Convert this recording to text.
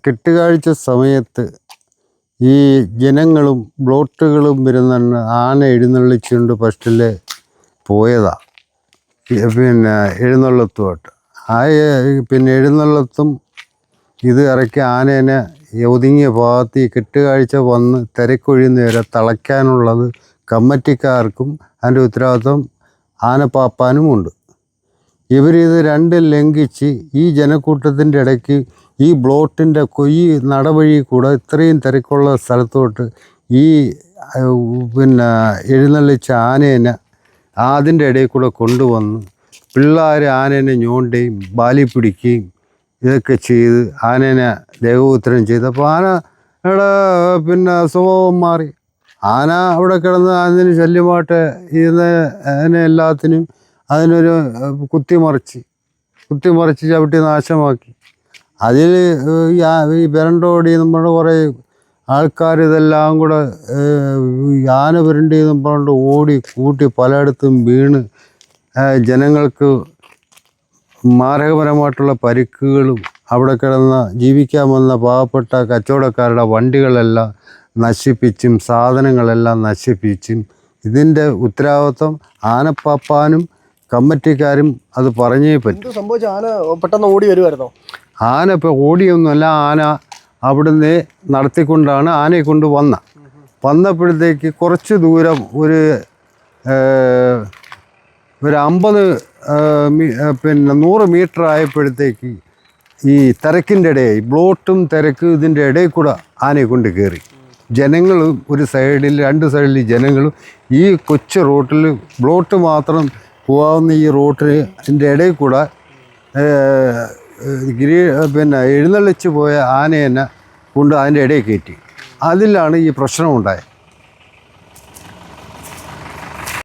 കെട്ടുകാഴ്ച സമയത്ത് ഈ ജനങ്ങളും ബ്ലോട്ടുകളും വരുന്ന ആന എഴുന്നള്ളിച്ചുകൊണ്ട് ഫസ്റ്റിൽ പോയതാ. പിന്നെ എഴുന്നള്ളത്തുമായിട്ട് പിന്നെ എഴുന്നള്ളത്തും ഇത് ഇറക്കി ആനേനെ ഒതുങ്ങിയ ഭാഗത്ത് ഈ കെട്ടുകാഴ്ച വന്ന് തിരക്കൊഴിയുന്ന വരെ തളയ്ക്കാനുള്ളത് കമ്മിറ്റിക്കാർക്കും അതിൻ്റെ ഉത്തരവാദിത്വം ആനപ്പാപ്പാനുമുണ്ട്. ഇവരിത് രണ്ടും ലംഘിച്ച് ഈ ജനക്കൂട്ടത്തിൻ്റെ ഇടയ്ക്ക് ഈ ബ്ലോട്ടിൻ്റെ ഈ നടവഴി കൂടെ ഇത്രയും തിരക്കുള്ള സ്ഥലത്തോട്ട് ഈ പിന്നെ എഴുന്നള്ളിച്ച ആനേനെ അതിൻ്റെ ഇടയിൽ കൂടെ കൊണ്ടുവന്ന് പിള്ളേർ ആനേനെ ഞോണ്ടുകയും ബാലി പിടിക്കുകയും ഇതൊക്കെ ചെയ്ത് ആനേനെ ദേഹോത്തരം ചെയ്തപ്പോൾ ആനയുടെ പിന്നെ സ്വഭാവം മാറി. ആന അവിടെ കിടന്ന് അതിന് ശല്യമായിട്ട് ഇതിനെ എല്ലാത്തിനും അതിനൊരു കുത്തിമറിച്ച് ചവിട്ടി നാശമാക്കി. അതിൽ ഈ പെരണ്ടോടി നമ്മുടെ കുറേ ആൾക്കാർ ഇതെല്ലാം കൂടെ ആന പുരണ്ടി എന്നും പറഞ്ഞുകൊണ്ട് ഓടി കൂട്ടി പലയിടത്തും വീണ് ജനങ്ങൾക്ക് മാരകപരമായിട്ടുള്ള പരിക്കുകളും അവിടെ കിടന്ന് ജീവിക്കാൻ വന്ന പാവപ്പെട്ട കച്ചവടക്കാരുടെ വണ്ടികളെല്ലാം നശിപ്പിച്ചും സാധനങ്ങളെല്ലാം നശിപ്പിച്ചും ഇതിൻ്റെ ഉത്തരവാദിത്വം ആനപ്പാപ്പാനും കമ്മിറ്റിക്കാരും അത് പറഞ്ഞേ പറ്റും. സംഭവിച്ച ആന പെട്ടെന്ന് ഓടി വരുമായിരുന്നോ? ആന ഇപ്പോൾ ഓടിയൊന്നുമല്ല. ആന അവിടുന്ന് നടത്തിക്കൊണ്ടാണ് ആനയെ കൊണ്ട് വന്നപ്പോഴത്തേക്ക് കുറച്ച് ദൂരം ഒരു 50 പിന്നെ 100 മീറ്റർ ആയപ്പോഴത്തേക്ക് ഈ തിരക്കിൻ്റെ ഇടയിൽ ബ്ലോട്ടും തിരക്കും ഇതിൻ്റെ ഇടയിൽ കൂടെ ആനയെ കൊണ്ട് കയറി. ജനങ്ങളും ഒരു സൈഡിൽ 2 സൈഡിൽ ജനങ്ങളും ഈ കൊച്ചു റോട്ടിൽ ബ്ലോട്ട് മാത്രം പോകാവുന്ന ഈ റോട്ടിൻ്റെ ഇടയിൽ കൂടെ പിന്നെ എഴുന്നള്ളിച്ച് പോയ ആനേനെ കൊണ്ട് അതിൻ്റെ ഇടയിൽ കയറ്റി. അതിലാണ് ഈ പ്രശ്നമുണ്ടായത്.